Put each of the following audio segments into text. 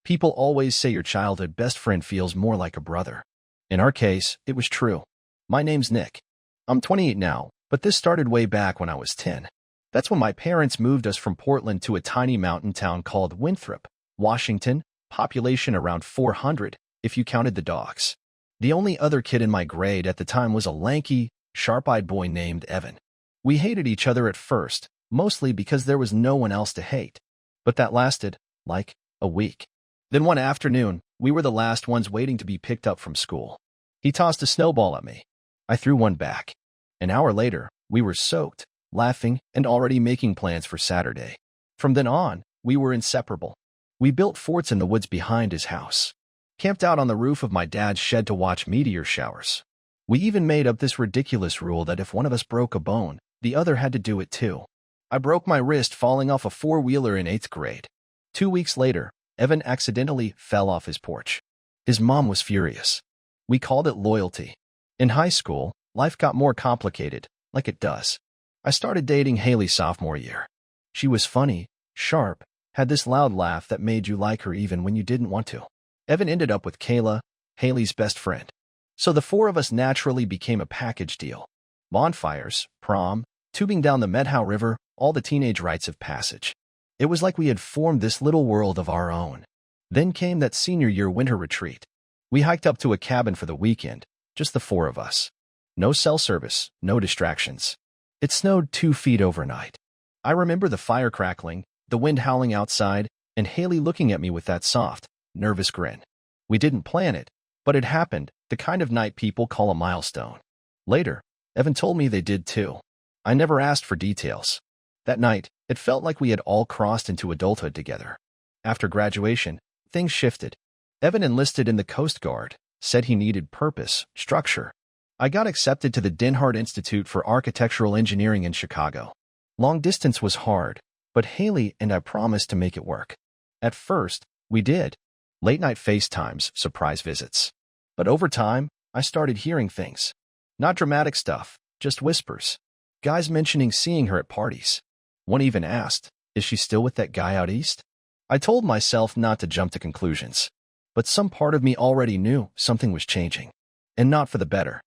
People always say your childhood best friend feels more like a brother. In our case, it was true. My name's Nick. I'm 28 now, but this started way back when I was 10. That's when my parents moved us from Portland to a tiny mountain town called Winthrop, Washington, population around 400, if you counted the dogs. The only other kid in my grade at the time was a lanky, sharp-eyed boy named Evan. We hated each other at first, mostly because there was no one else to hate. But that lasted, like, a week. Then one afternoon, we were the last ones waiting to be picked up from school. He tossed a snowball at me. I threw one back. An hour later, we were soaked, laughing, and already making plans for Saturday. From then on, we were inseparable. We built forts in the woods behind his house, camped out on the roof of my dad's shed to watch meteor showers. We even made up this ridiculous rule that if one of us broke a bone, the other had to do it too. I broke my wrist falling off a four-wheeler in 8th grade. 2 weeks later, Evan accidentally fell off his porch. His mom was furious. We called it loyalty. In high school, life got more complicated, like it does. I started dating Haley sophomore year. She was funny, sharp, had this loud laugh that made you like her even when you didn't want to. Evan ended up with Kayla, Haley's best friend. So the four of us naturally became a package deal. Bonfires, prom, tubing down the Methow River, all the teenage rites of passage. It was like we had formed this little world of our own. Then came that senior year winter retreat. We hiked up to a cabin for the weekend, just the four of us. No cell service, no distractions. It snowed 2 feet overnight. I remember the fire crackling, the wind howling outside, and Haley looking at me with that soft, nervous grin. We didn't plan it, but it happened, the kind of night people call a milestone. Later, Evan told me they did too. I never asked for details. That night, it felt like we had all crossed into adulthood together. After graduation, things shifted. Evan enlisted in the Coast Guard, said he needed purpose, structure. I got accepted to the Denhart Institute for Architectural Engineering in Chicago. Long distance was hard, but Haley and I promised to make it work. At first, we did. Late-night FaceTimes, surprise visits. But over time, I started hearing things. Not dramatic stuff, just whispers. Guys mentioning seeing her at parties. One even asked, "Is she still with that guy out east?" I told myself not to jump to conclusions. But some part of me already knew something was changing. And not for the better.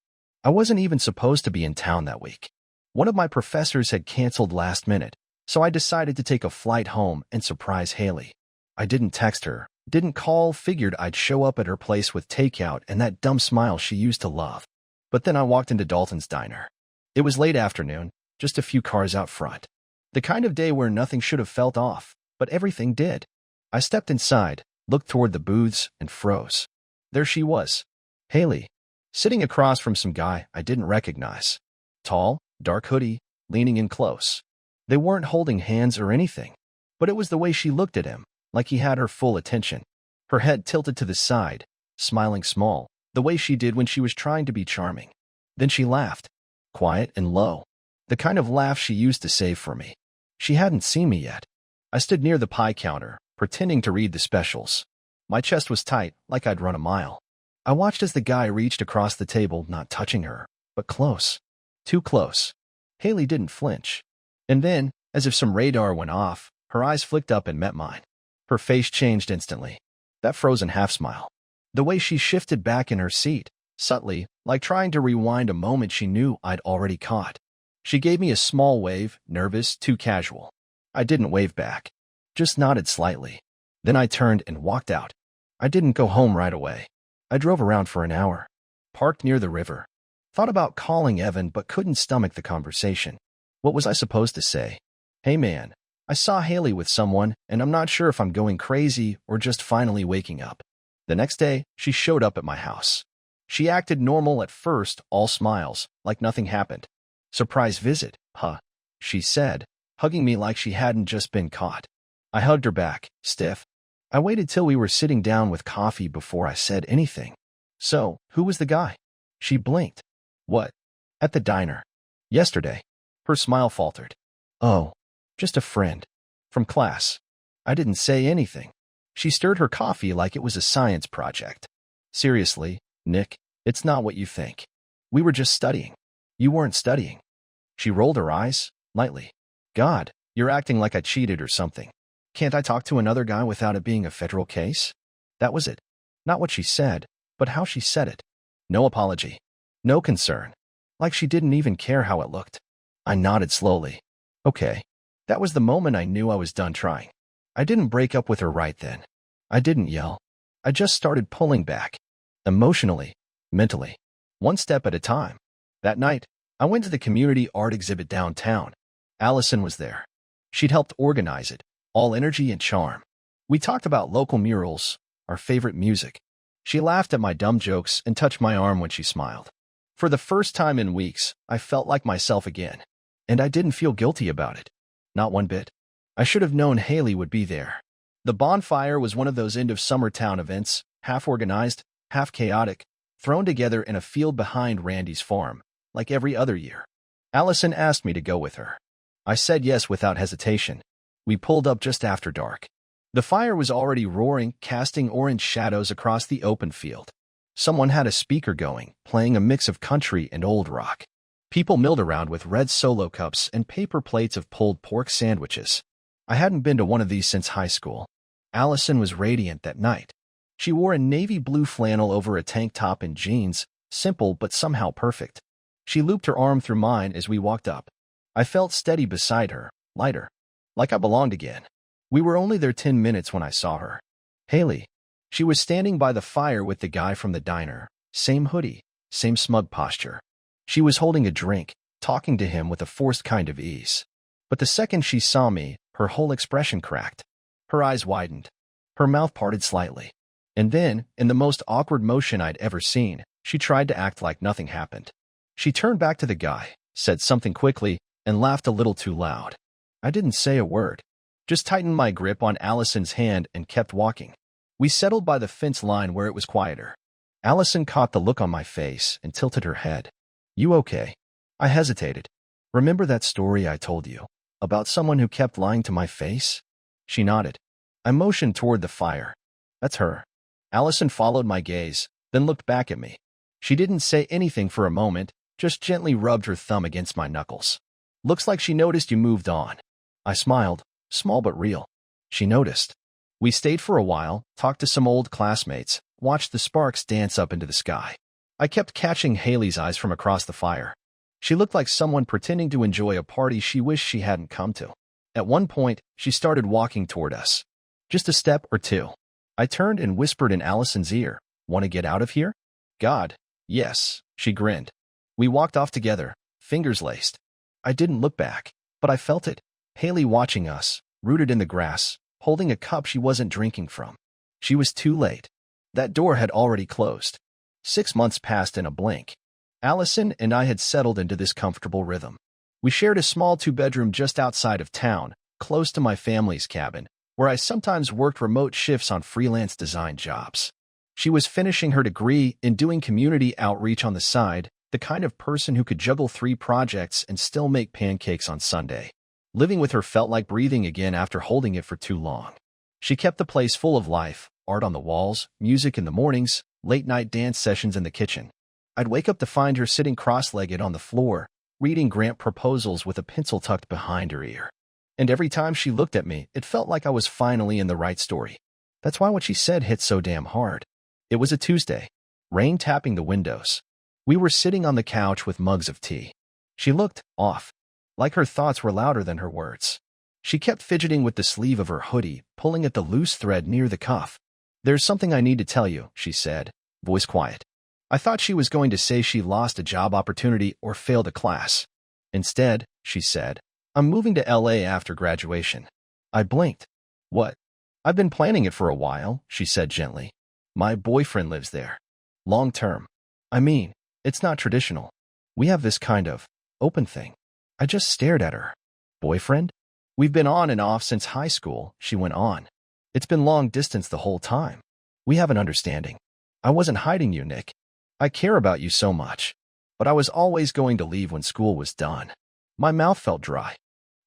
I wasn't even supposed to be in town that week. One of my professors had canceled last minute, so I decided to take a flight home and surprise Haley. I didn't text her, didn't call, figured I'd show up at her place with takeout and that dumb smile she used to love. But then I walked into Dalton's diner. It was late afternoon, just a few cars out front. The kind of day where nothing should have felt off, but everything did. I stepped inside, looked toward the booths, and froze. There she was, Haley, sitting across from some guy I didn't recognize. Tall, dark hoodie, leaning in close. They weren't holding hands or anything, but it was the way she looked at him, like he had her full attention. Her head tilted to the side, smiling small, the way she did when she was trying to be charming. Then she laughed, quiet and low, the kind of laugh she used to save for me. She hadn't seen me yet. I stood near the pie counter, pretending to read the specials. My chest was tight, like I'd run a mile. I watched as the guy reached across the table, not touching her, but close. Too close. Haley didn't flinch. And then, as if some radar went off, her eyes flicked up and met mine. Her face changed instantly. That frozen half-smile. The way she shifted back in her seat, subtly, like trying to rewind a moment she knew I'd already caught. She gave me a small wave, nervous, too casual. I didn't wave back, just nodded slightly. Then I turned and walked out. I didn't go home right away. I drove around for an hour, parked near the river. Thought about calling Evan but couldn't stomach the conversation. What was I supposed to say? "Hey man, I saw Haley with someone and I'm not sure if I'm going crazy or just finally waking up." The next day, she showed up at my house. She acted normal at first, all smiles, like nothing happened. "Surprise visit, huh?" she said, hugging me like she hadn't just been caught. I hugged her back, stiff. I waited till we were sitting down with coffee before I said anything. "So, who was the guy?" She blinked. "What?" "At the diner. Yesterday." Her smile faltered. "Oh, just a friend. From class." I didn't say anything. She stirred her coffee like it was a science project. "Seriously, Nick, it's not what you think. We were just studying." "You weren't studying." She rolled her eyes, lightly. "God, you're acting like I cheated or something. Can't I talk to another guy without it being a federal case?" That was it. Not what she said, but how she said it. No apology. No concern. Like she didn't even care how it looked. I nodded slowly. Okay. That was the moment I knew I was done trying. I didn't break up with her right then. I didn't yell. I just started pulling back. Emotionally, mentally. One step at a time. That night, I went to the community art exhibit downtown. Allison was there. She'd helped organize it, all energy and charm. We talked about local murals, our favorite music. She laughed at my dumb jokes and touched my arm when she smiled. For the first time in weeks, I felt like myself again. And I didn't feel guilty about it. Not one bit. I should have known Haley would be there. The bonfire was one of those end-of-summer town events, half organized, half chaotic, thrown together in a field behind Randy's farm, like every other year. Allison asked me to go with her. I said yes without hesitation. We pulled up just after dark. The fire was already roaring, casting orange shadows across the open field. Someone had a speaker going, playing a mix of country and old rock. People milled around with red Solo cups and paper plates of pulled pork sandwiches. I hadn't been to one of these since high school. Allison was radiant that night. She wore a navy blue flannel over a tank top and jeans, simple but somehow perfect. She looped her arm through mine as we walked up. I felt steady beside her, lighter, like I belonged again. We were only there 10 minutes when I saw her. Haley. She was standing by the fire with the guy from the diner. Same hoodie, same smug posture. She was holding a drink, talking to him with a forced kind of ease. But the second she saw me, her whole expression cracked. Her eyes widened. Her mouth parted slightly. And then, in the most awkward motion I'd ever seen, she tried to act like nothing happened. She turned back to the guy, said something quickly, and laughed a little too loud. I didn't say a word. Just tightened my grip on Allison's hand and kept walking. We settled by the fence line where it was quieter. Allison caught the look on my face and tilted her head. You okay? I hesitated. Remember that story I told you? About someone who kept lying to my face? She nodded. I motioned toward the fire. That's her. Allison followed my gaze, then looked back at me. She didn't say anything for a moment, just gently rubbed her thumb against my knuckles. Looks like she noticed you moved on. I smiled, small but real. She noticed. We stayed for a while, talked to some old classmates, watched the sparks dance up into the sky. I kept catching Haley's eyes from across the fire. She looked like someone pretending to enjoy a party she wished she hadn't come to. At one point, she started walking toward us. Just a step or two. I turned and whispered in Allison's ear, "Want to get out of here?" "God, yes," she grinned. We walked off together, fingers laced. I didn't look back, but I felt it. Haley watching us, rooted in the grass, holding a cup she wasn't drinking from. She was too late. That door had already closed. 6 months passed in a blink. Allison and I had settled into this comfortable rhythm. We shared a small 2-bedroom just outside of town, close to my family's cabin, where I sometimes worked remote shifts on freelance design jobs. She was finishing her degree and doing community outreach on the side, the kind of person who could juggle 3 projects and still make pancakes on Sunday. Living with her felt like breathing again after holding it for too long. She kept the place full of life, art on the walls, music in the mornings, late-night dance sessions in the kitchen. I'd wake up to find her sitting cross-legged on the floor, reading grant proposals with a pencil tucked behind her ear. And every time she looked at me, it felt like I was finally in the right story. That's why what she said hit so damn hard. It was a Tuesday. Rain tapping the windows. We were sitting on the couch with mugs of tea. She looked off, like her thoughts were louder than her words. She kept fidgeting with the sleeve of her hoodie, pulling at the loose thread near the cuff. "There's something I need to tell you," she said, voice quiet. I thought she was going to say she lost a job opportunity or failed a class. Instead, she said, "I'm moving to LA after graduation." I blinked. "What?" "I've been planning it for a while," she said gently. "My boyfriend lives there. Long term. I mean, it's not traditional. We have this kind of open thing." I just stared at her. "Boyfriend?" "We've been on and off since high school," she went on. "It's been long distance the whole time. We have an understanding. I wasn't hiding you, Nick. I care about you so much. But I was always going to leave when school was done." My mouth felt dry.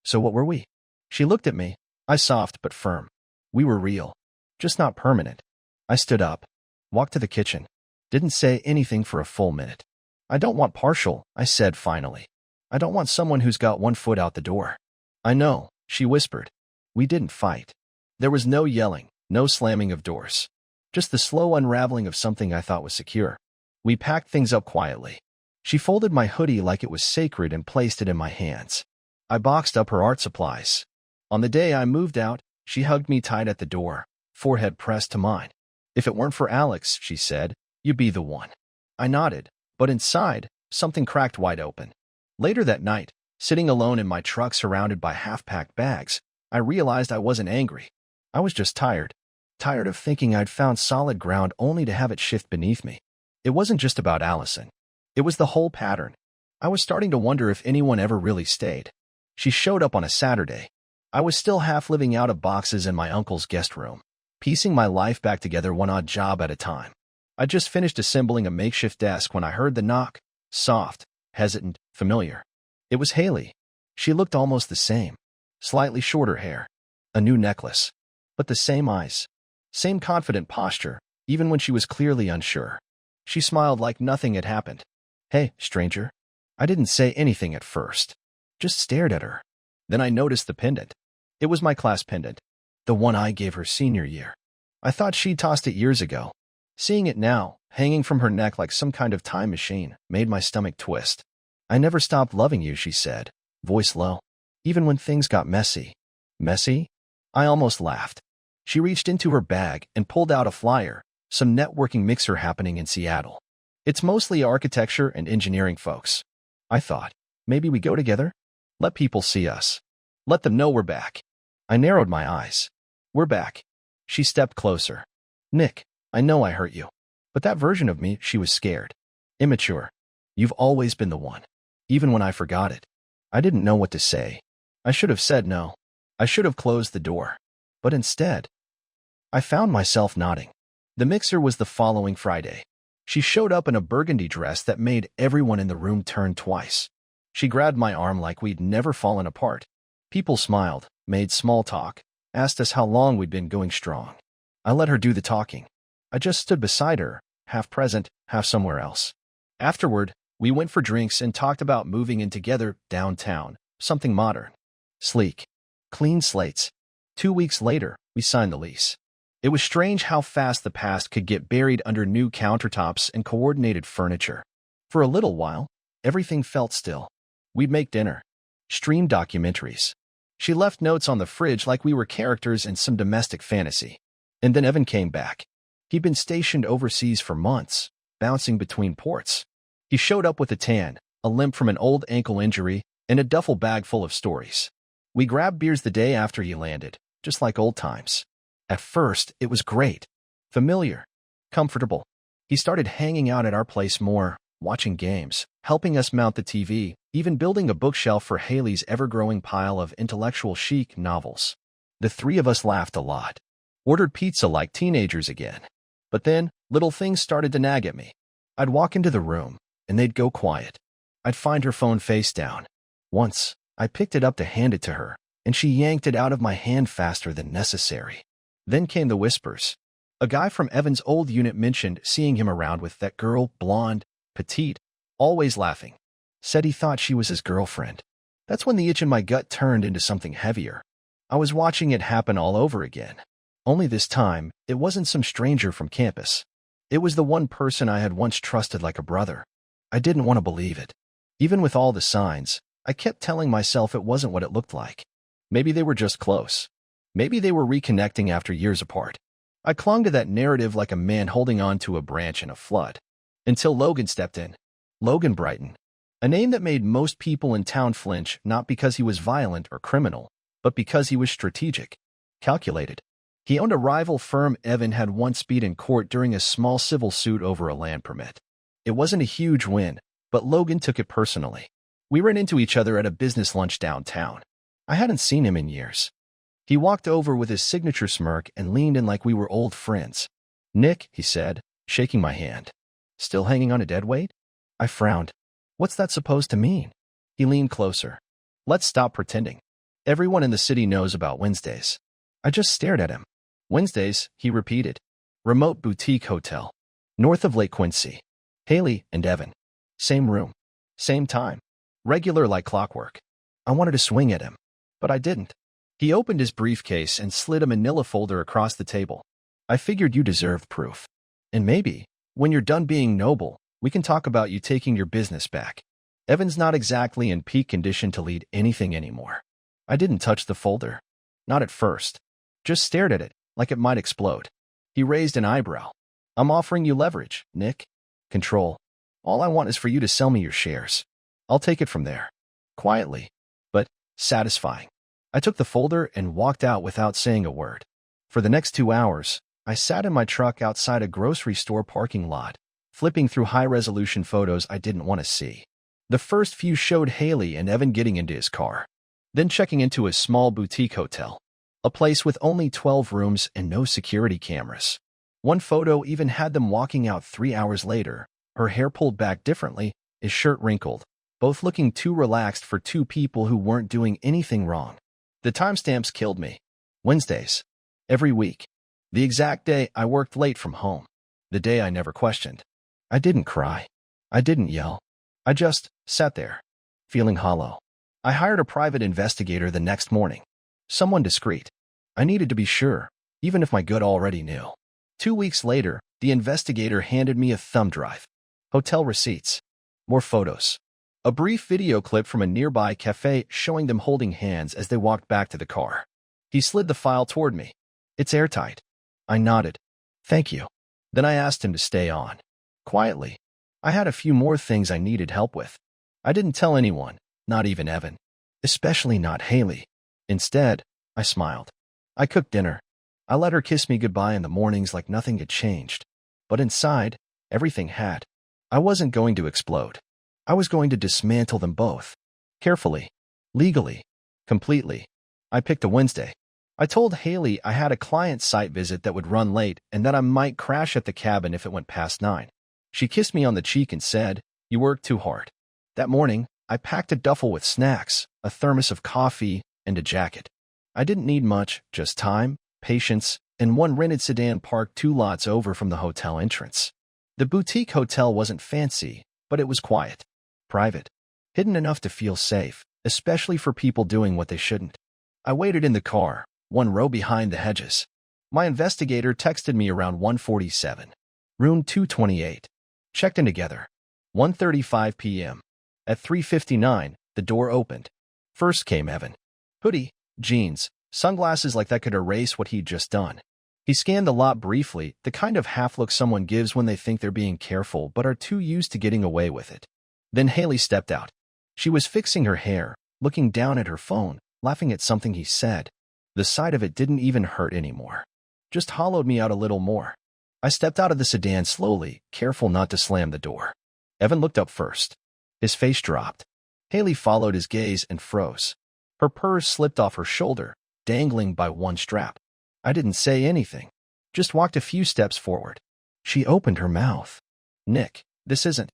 "So what were we?" She looked at me, eyes soft but firm. "We were real, just not permanent." I stood up, walked to the kitchen, didn't say anything for a full minute. "I don't want partial," I said finally. "I don't want someone who's got one foot out the door." "I know," she whispered. We didn't fight. There was no yelling, no slamming of doors. just the slow unraveling of something I thought was secure. We packed things up quietly. She folded my hoodie like it was sacred and placed it in my hands. I boxed up her art supplies. On the day I moved out, she hugged me tight at the door, forehead pressed to mine. "If it weren't for Alex," she said, "you'd be the one." I nodded, but inside, something cracked wide open. Later that night, sitting alone in my truck surrounded by half-packed bags, I realized I wasn't angry. I was just tired. Tired of thinking I'd found solid ground only to have it shift beneath me. It wasn't just about Allison. It was the whole pattern. I was starting to wonder if anyone ever really stayed. She showed up on a Saturday. I was still half living out of boxes in my uncle's guest room, piecing my life back together one odd job at a time. I just finished assembling a makeshift desk when I heard the knock, soft, hesitant, familiar. It was Haley. She looked almost the same. Slightly shorter hair, a new necklace, but the same eyes, same confident posture, even when she was clearly unsure. She smiled like nothing had happened. "Hey, stranger." I didn't say anything at first, just stared at her. Then I noticed the pendant. It was my class pendant, the one I gave her senior year. I thought she'd tossed it years ago. Seeing it now, hanging from her neck like some kind of time machine, made my stomach twist. "I never stopped loving you," she said, voice low. "Even when things got messy." Messy? I almost laughed. She reached into her bag and pulled out a flyer, some networking mixer happening in Seattle. "It's mostly architecture and engineering folks." I thought, maybe we go together? Let people see us. Let them know we're back. I narrowed my eyes. "We're back." She stepped closer. "Nick, I know I hurt you. But that version of me," she was scared. "Immature. You've always been the one. Even when I forgot it." I didn't know what to say. I should have said no. I should have closed the door. But instead, I found myself nodding. The mixer was the following Friday. She showed up in a burgundy dress that made everyone in the room turn twice. She grabbed my arm like we'd never fallen apart. People smiled, made small talk, asked us how long we'd been going strong. I let her do the talking. I just stood beside her, half present, half somewhere else. Afterward, we went for drinks and talked about moving in together downtown, something modern. Sleek. Clean slates. 2 weeks later, we signed the lease. It was strange how fast the past could get buried under new countertops and coordinated furniture. For a little while, everything felt still. We'd make dinner, stream documentaries. She left notes on the fridge like we were characters in some domestic fantasy. And then Evan came back. He'd been stationed overseas for months, bouncing between ports. He showed up with a tan, a limp from an old ankle injury, and a duffel bag full of stories. We grabbed beers the day after he landed, just like old times. At first, it was great. Familiar. Comfortable. He started hanging out at our place more, watching games, helping us mount the TV, even building a bookshelf for Haley's ever-growing pile of intellectual chic novels. The three of us laughed a lot. Ordered pizza like teenagers again. But then, little things started to nag at me. I'd walk into the room, and they'd go quiet. I'd find her phone face down. Once, I picked it up to hand it to her, and she yanked it out of my hand faster than necessary. Then came the whispers. A guy from Evan's old unit mentioned seeing him around with that girl, blonde, petite, always laughing. Said he thought she was his girlfriend. That's when the itch in my gut turned into something heavier. I was watching it happen all over again. Only this time, it wasn't some stranger from campus. It was the one person I had once trusted like a brother. I didn't want to believe it. Even with all the signs, I kept telling myself it wasn't what it looked like. Maybe they were just close. Maybe they were reconnecting after years apart. I clung to that narrative like a man holding on to a branch in a flood. Until Logan stepped in. Logan Brighton. A name that made most people in town flinch, not because he was violent or criminal, but because he was strategic, calculated. He owned a rival firm Evan had once beat in court during a small civil suit over a land permit. It wasn't a huge win, but Logan took it personally. We ran into each other at a business lunch downtown. I hadn't seen him in years. He walked over with his signature smirk and leaned in like we were old friends. "Nick," he said, shaking my hand. "Still hanging on a deadweight?" I frowned. "What's that supposed to mean?" He leaned closer. "Let's stop pretending. Everyone in the city knows about Wednesdays." I just stared at him. "Wednesdays," he repeated. "Remote boutique hotel. North of Lake Quincy. Haley and Evan. Same room. Same time. Regular like clockwork." I wanted to swing at him, but I didn't. He opened his briefcase and slid a manila folder across the table. I figured you deserved proof. And maybe, when you're done being noble, we can talk about you taking your business back. Evan's not exactly in peak condition to lead anything anymore. I didn't touch the folder. Not at first. Just stared at it, like it might explode. He raised an eyebrow. I'm offering you leverage, Nick. Control. All I want is for you to sell me your shares. I'll take it from there. Quietly, but satisfying. I took the folder and walked out without saying a word. For the next 2 hours, I sat in my truck outside a grocery store parking lot, flipping through high-resolution photos I didn't want to see. The first few showed Haley and Evan getting into his car, then checking into a small boutique hotel, a place with only 12 rooms and no security cameras. One photo even had them walking out 3 hours later, her hair pulled back differently, his shirt wrinkled, both looking too relaxed for two people who weren't doing anything wrong. The timestamps killed me. Wednesdays. Every week. The exact day I worked late from home. The day I never questioned. I didn't cry. I didn't yell. I just sat there, feeling hollow. I hired a private investigator the next morning. Someone discreet. I needed to be sure, even if my gut already knew. 2 weeks later, the investigator handed me a thumb drive. Hotel receipts. More photos. A brief video clip from a nearby cafe showing them holding hands as they walked back to the car. He slid the file toward me. It's airtight. I nodded. Thank you. Then I asked him to stay on. Quietly. I had a few more things I needed help with. I didn't tell anyone, not even Evan. Especially not Haley. Instead, I smiled. I cooked dinner. I let her kiss me goodbye in the mornings like nothing had changed. But inside, everything had. I wasn't going to explode. I was going to dismantle them both. Carefully. Legally. Completely. I picked a Wednesday. I told Haley I had a client site visit that would run late and that I might crash at the cabin if it went past 9. She kissed me on the cheek and said, "You worked too hard." That morning, I packed a duffel with snacks, a thermos of coffee, and a jacket. I didn't need much, just time, patience, and one rented sedan parked 2 lots over from the hotel entrance. The boutique hotel wasn't fancy, but it was quiet. Private. Hidden enough to feel safe, especially for people doing what they shouldn't. I waited in the car, 1 row behind the hedges. My investigator texted me around 1:47. Room 228. Checked in together. 1:35 p.m. At 3:59, the door opened. First came Evan. Hoodie, jeans, sunglasses like that could erase what he'd just done. He scanned the lot briefly, the kind of half-look someone gives when they think they're being careful but are too used to getting away with it. Then Haley stepped out. She was fixing her hair, looking down at her phone, laughing at something he said. The sight of it didn't even hurt anymore. Just hollowed me out a little more. I stepped out of the sedan slowly, careful not to slam the door. Evan looked up first. His face dropped. Haley followed his gaze and froze. Her purse slipped off her shoulder, dangling by one strap. I didn't say anything. Just walked a few steps forward. She opened her mouth. "Nick, this isn't."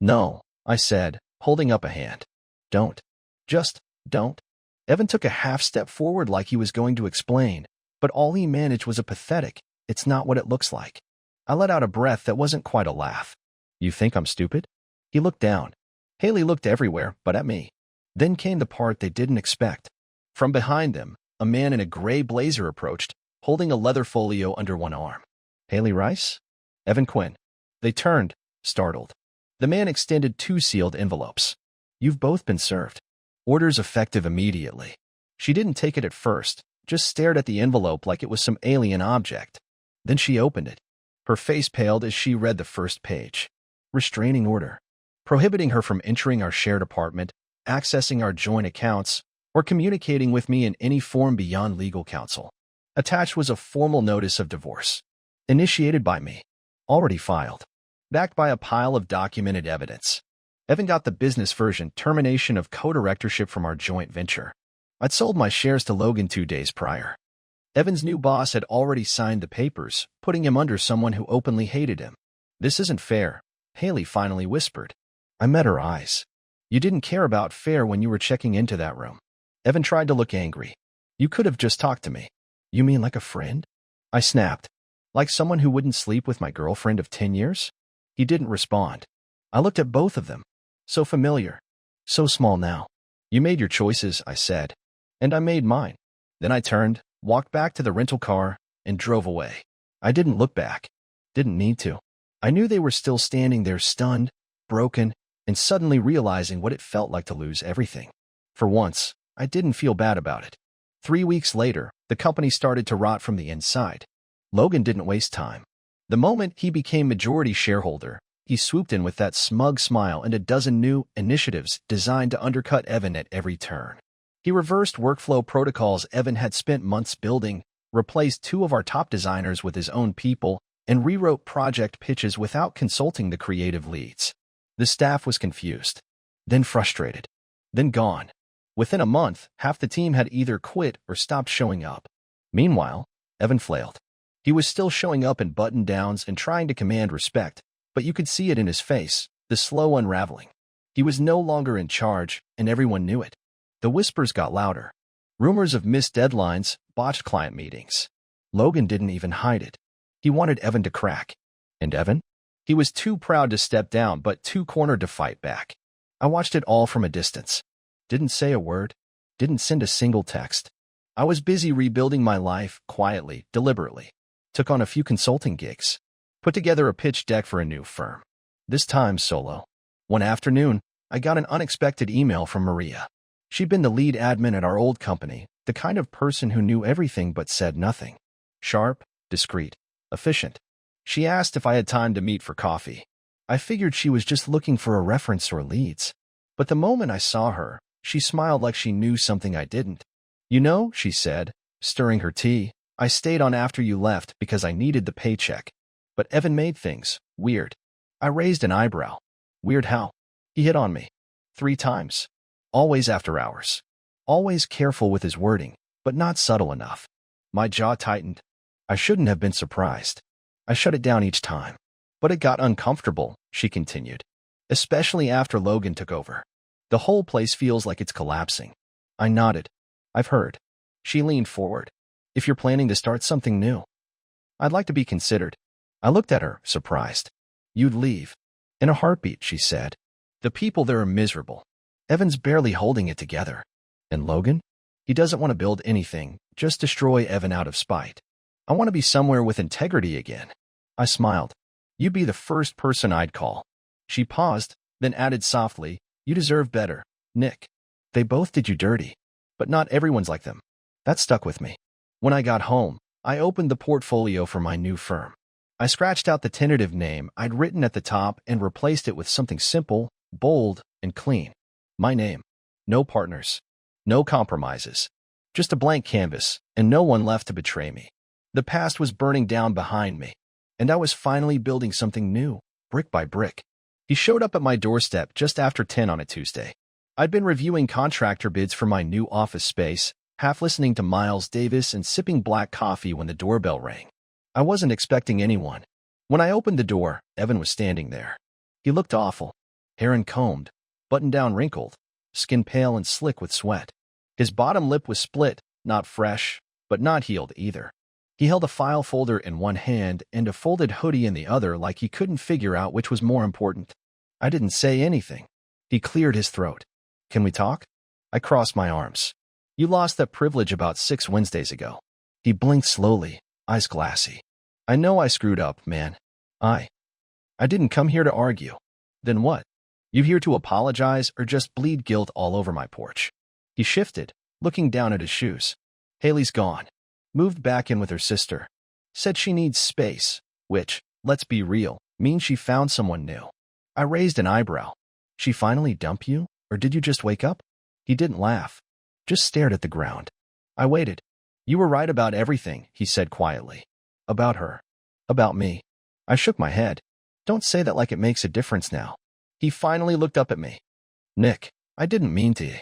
"No," I said, holding up a hand. "Don't. Just don't." Evan took a half step forward like he was going to explain, but all he managed was a pathetic, "It's not what it looks like." I let out a breath that wasn't quite a laugh. "You think I'm stupid?" He looked down. Haley looked everywhere but at me. Then came the part they didn't expect. From behind them, a man in a gray blazer approached, holding a leather folio under one arm. "Haley Rice?" "Evan Quinn." They turned, startled. The man extended 2 sealed envelopes. "You've both been served. Orders effective immediately." She didn't take it at first, just stared at the envelope like it was some alien object. Then she opened it. Her face paled as she read the first page. Restraining order. Prohibiting her from entering our shared apartment, accessing our joint accounts, or communicating with me in any form beyond legal counsel. Attached was a formal notice of divorce. Initiated by me. Already filed. Backed by a pile of documented evidence. Evan got the business version, termination of co-directorship from our joint venture. I'd sold my shares to Logan 2 days prior. Evan's new boss had already signed the papers, putting him under someone who openly hated him. "This isn't fair," Haley finally whispered. I met her eyes. "You didn't care about fair when you were checking into that room." Evan tried to look angry. "You could have just talked to me." "You mean like a friend?" I snapped. "Like someone who wouldn't sleep with my girlfriend of 10 years? He didn't respond. I looked at both of them. So familiar. So small now. "You made your choices," I said. "And I made mine." Then I turned, walked back to the rental car, and drove away. I didn't look back. Didn't need to. I knew they were still standing there stunned, broken, and suddenly realizing what it felt like to lose everything. For once, I didn't feel bad about it. 3 weeks later, the company started to rot from the inside. Logan didn't waste time. The moment he became majority shareholder, he swooped in with that smug smile and a dozen new initiatives designed to undercut Evan at every turn. He reversed workflow protocols Evan had spent months building, replaced 2 of our top designers with his own people, and rewrote project pitches without consulting the creative leads. The staff was confused, then frustrated, then gone. Within a month, half the team had either quit or stopped showing up. Meanwhile, Evan flailed. He was still showing up in button-downs and trying to command respect, but you could see it in his face, the slow unraveling. He was no longer in charge, and everyone knew it. The whispers got louder. Rumors of missed deadlines, botched client meetings. Logan didn't even hide it. He wanted Evan to crack. And Evan? He was too proud to step down, but too cornered to fight back. I watched it all from a distance. Didn't say a word. Didn't send a single text. I was busy rebuilding my life, quietly, deliberately. Took on a few consulting gigs. Put together a pitch deck for a new firm. This time solo. One afternoon, I got an unexpected email from Maria. She'd been the lead admin at our old company, the kind of person who knew everything but said nothing. Sharp, discreet, efficient. She asked if I had time to meet for coffee. I figured she was just looking for a reference or leads. But the moment I saw her, she smiled like she knew something I didn't. You know, she said, stirring her tea, I stayed on after you left because I needed the paycheck. But Evan made things weird. I raised an eyebrow. Weird how? He hit on me. 3 times. Always after hours. Always careful with his wording, but not subtle enough. My jaw tightened. I shouldn't have been surprised. I shut it down each time. But it got uncomfortable, she continued. Especially after Logan took over. The whole place feels like it's collapsing. I nodded. I've heard. She leaned forward. If you're planning to start something new, I'd like to be considered. I looked at her, surprised. You'd leave. In a heartbeat, she said. The people there are miserable. Evan's barely holding it together. And Logan? He doesn't want to build anything, just destroy Evan out of spite. I want to be somewhere with integrity again. I smiled. You'd be the first person I'd call. She paused, then added softly, you deserve better, Nick. They both did you dirty. But not everyone's like them. That stuck with me. When I got home, I opened the portfolio for my new firm. I scratched out the tentative name I'd written at the top and replaced it with something simple, bold, and clean. My name. No partners. No compromises. Just a blank canvas, and no one left to betray me. The past was burning down behind me, and I was finally building something new, brick by brick. He showed up at my doorstep just after 10 on a Tuesday. I'd been reviewing contractor bids for my new office space, half listening to Miles Davis and sipping black coffee when the doorbell rang. I wasn't expecting anyone. When I opened the door, Evan was standing there. He looked awful. Hair uncombed, button-down wrinkled, skin pale and slick with sweat. His bottom lip was split, not fresh, but not healed either. He held a file folder in one hand and a folded hoodie in the other like he couldn't figure out which was more important. I didn't say anything. He cleared his throat. Can we talk? I crossed my arms. You lost that privilege about 6 Wednesdays ago. He blinked slowly, eyes glassy. I know I screwed up, man. I didn't come here to argue. Then what? You here to apologize or just bleed guilt all over my porch? He shifted, looking down at his shoes. Haley's gone. Moved back in with her sister. Said she needs space, which, let's be real, means she found someone new. I raised an eyebrow. She finally dumped you, or did you just wake up? He didn't laugh. Just stared at the ground. I waited. You were right about everything, he said quietly. About her. About me. I shook my head. Don't say that like it makes a difference now. He finally looked up at me. Nick, I didn't mean to.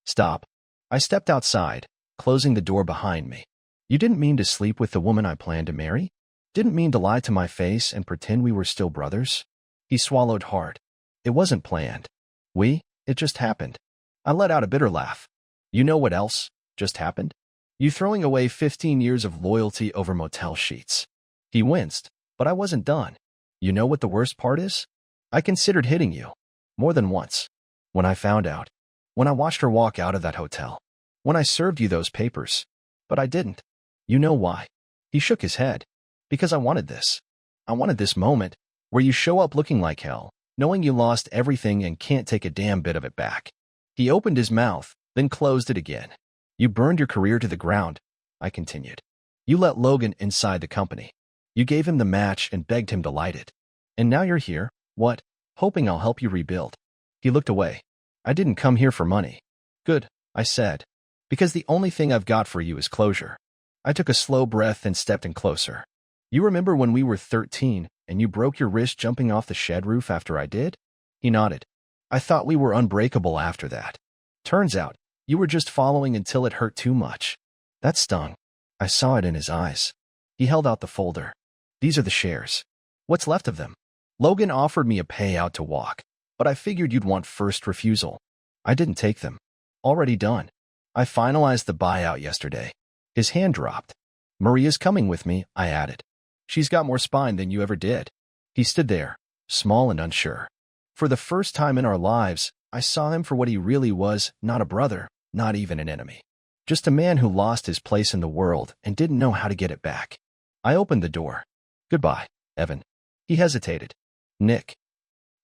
Stop. I stepped outside, closing the door behind me. You didn't mean to sleep with the woman I planned to marry? Didn't mean to lie to my face and pretend we were still brothers? He swallowed hard. It wasn't planned. It just happened. I let out a bitter laugh. You know what else just happened? You throwing away 15 years of loyalty over motel sheets. He winced, but I wasn't done. You know what the worst part is? I considered hitting you. More than once. When I found out. When I watched her walk out of that hotel. When I served you those papers. But I didn't. You know why? He shook his head. Because I wanted this. I wanted this moment where you show up looking like hell, knowing you lost everything and can't take a damn bit of it back. He opened his mouth, then closed it again. You burned your career to the ground, I continued. You let Logan inside the company. You gave him the match and begged him to light it. And now you're here, what? Hoping I'll help you rebuild. He looked away. I didn't come here for money. Good, I said. Because the only thing I've got for you is closure. I took a slow breath and stepped in closer. You remember when we were 13 and you broke your wrist jumping off the shed roof after I did? He nodded. I thought we were unbreakable after that. Turns out, you were just following until it hurt too much. That stung. I saw it in his eyes. He held out the folder. These are the shares. What's left of them? Logan offered me a payout to walk, but I figured you'd want first refusal. I didn't take them. Already done. I finalized the buyout yesterday. His hand dropped. Maria's coming with me, I added. She's got more spine than you ever did. He stood there, small and unsure. For the first time in our lives, I saw him for what he really was, not a brother, not even an enemy. Just a man who lost his place in the world and didn't know how to get it back. I opened the door. Goodbye, Evan. He hesitated. Nick.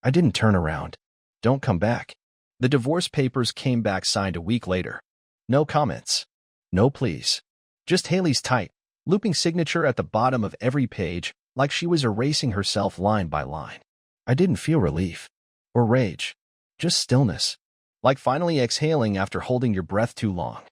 I didn't turn around. Don't come back. The divorce papers came back signed a week later. No comments. No pleas. Just Haley's tight, looping signature at the bottom of every page, like she was erasing herself line by line. I didn't feel relief. Or rage. Just stillness. Like finally exhaling after holding your breath too long.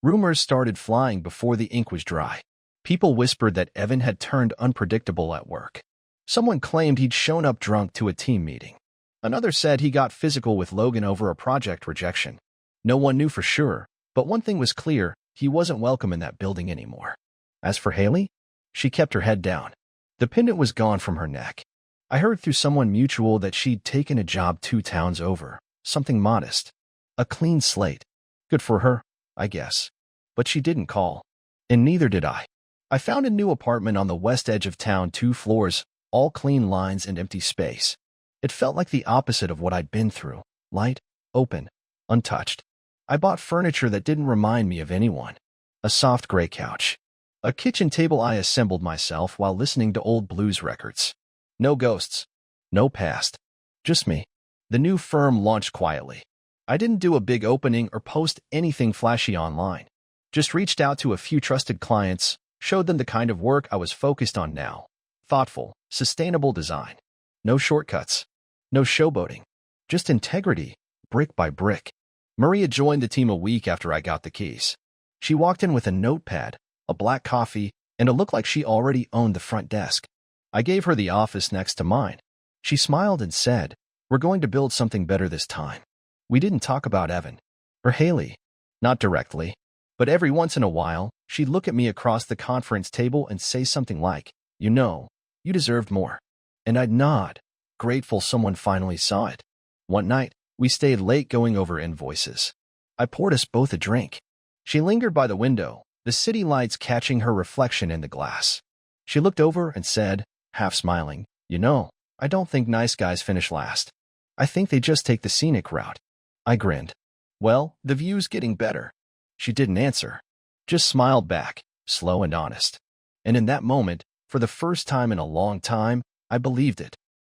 Rumors started flying before the ink was dry. People whispered that Evan had turned unpredictable at work. Someone claimed he'd shown up drunk to a team meeting. Another said he got physical with Logan over a project rejection. No one knew for sure, but one thing was clear, he wasn't welcome in that building anymore. As for Haley, she kept her head down. The pendant was gone from her neck. I heard through someone mutual that she'd taken a job 2 towns over, something modest. A clean slate. Good for her, I guess. But she didn't call. And neither did I. I found a new apartment on the west edge of town, 2 floors, all clean lines and empty space. It felt like the opposite of what I'd been through. Light, open, untouched. I bought furniture that didn't remind me of anyone. A soft gray couch. A kitchen table I assembled myself while listening to old blues records. No ghosts. No past. Just me. The new firm launched quietly. I didn't do a big opening or post anything flashy online. Just reached out to a few trusted clients, showed them the kind of work I was focused on now. Thoughtful, sustainable design. No shortcuts. No showboating. Just integrity, brick by brick. Maria joined the team a week after I got the keys. She walked in with a notepad, a black coffee, and it looked like she already owned the front desk. I gave her the office next to mine. She smiled and said, "We're going to build something better this time." We didn't talk about Evan or Haley. Not directly. But every once in a while, she'd look at me across the conference table and say something like, "You know, you deserved more." And I'd nod, grateful someone finally saw it. One night, we stayed late going over invoices. I poured us both a drink. She lingered by the window, the city lights catching her reflection in the glass. She looked over and said, half smiling, "You know, I don't think nice guys finish last. I think they just take the scenic route." I grinned. "Well, the view's getting better." She didn't answer, just smiled back, slow and honest. And in that moment, for the first time in a long time, I believed it.